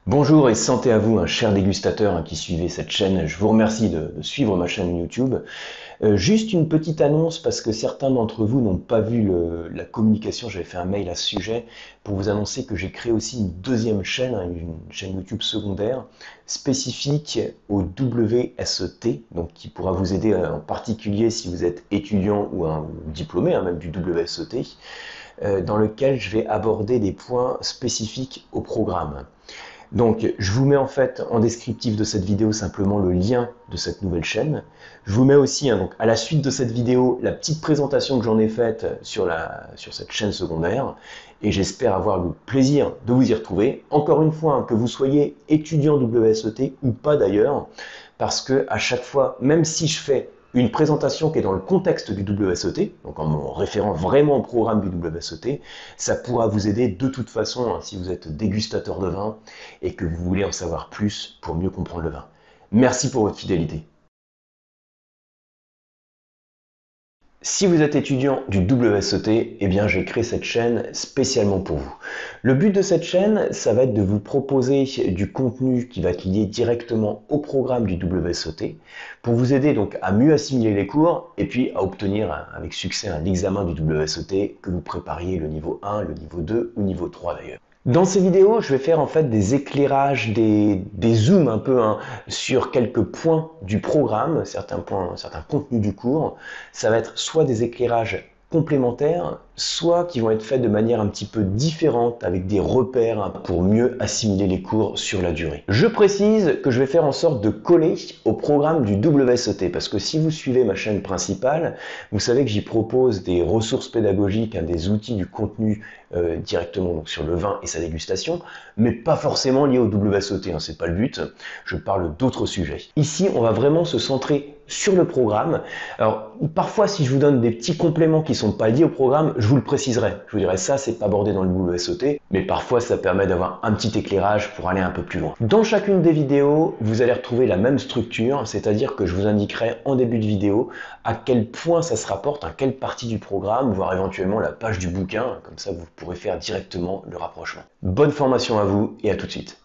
Bonjour et santé à vous, un cher dégustateur qui suivait cette chaîne. Je vous remercie de suivre ma chaîne YouTube. Juste une petite annonce parce que certains d'entre vous n'ont pas vu la communication. J'avais fait un mail à ce sujet pour vous annoncer que j'ai créé aussi une deuxième chaîne, une chaîne YouTube secondaire spécifique au WSET, donc qui pourra vous aider en particulier si vous êtes étudiant ou un diplômé, même du WSET, dans lequel je vais aborder des points spécifiques au programme. Donc, je vous mets en fait en descriptif de cette vidéo simplement le lien de cette nouvelle chaîne. Je vous mets aussi, donc, à la suite de cette vidéo, la petite présentation que j'en ai faite sur cette chaîne secondaire. Et j'espère avoir le plaisir de vous y retrouver. Encore une fois, que vous soyez étudiant WSET ou pas d'ailleurs, parce que à chaque fois, même si je fais une présentation qui est dans le contexte du WSET, donc en me référant vraiment au programme du WSET, ça pourra vous aider de toute façon si vous êtes dégustateur de vin et que vous voulez en savoir plus pour mieux comprendre le vin. Merci pour votre fidélité. Si vous êtes étudiant du WSET, eh bien j'ai créé cette chaîne spécialement pour vous. Le but de cette chaîne, ça va être de vous proposer du contenu qui va être lié directement au programme du WSET pour vous aider donc à mieux assimiler les cours et puis à obtenir avec succès un examen du WSET, que vous prépariez le niveau 1, le niveau 2 ou niveau 3 d'ailleurs. Dans ces vidéos, je vais faire en fait des éclairages, des zooms un peu sur quelques points du programme, certains points, certains contenus du cours. Ça va être soit des éclairages complémentaires, soit qui vont être faits de manière un petit peu différente avec des repères pour mieux assimiler les cours sur la durée. Je précise que je vais faire en sorte de coller au programme du WSET parce que si vous suivez ma chaîne principale, vous savez que j'y propose des ressources pédagogiques, des outils, du contenu directement donc sur le vin et sa dégustation, mais pas forcément lié au WSET, c'est pas le but. Je parle d'autres sujets. Ici, on va vraiment se centrer sur le programme. Alors, parfois, si je vous donne des petits compléments qui sont pas liés au programme, je vous le préciserai. Je vous dirai ça, c'est pas abordé dans le WSET, mais parfois, ça permet d'avoir un petit éclairage pour aller un peu plus loin. Dans chacune des vidéos, vous allez retrouver la même structure, c'est-à-dire que je vous indiquerai en début de vidéo à quel point ça se rapporte, à quelle partie du programme, voire éventuellement la page du bouquin, comme ça vous pourrez faire directement le rapprochement. Bonne formation à vous et à tout de suite.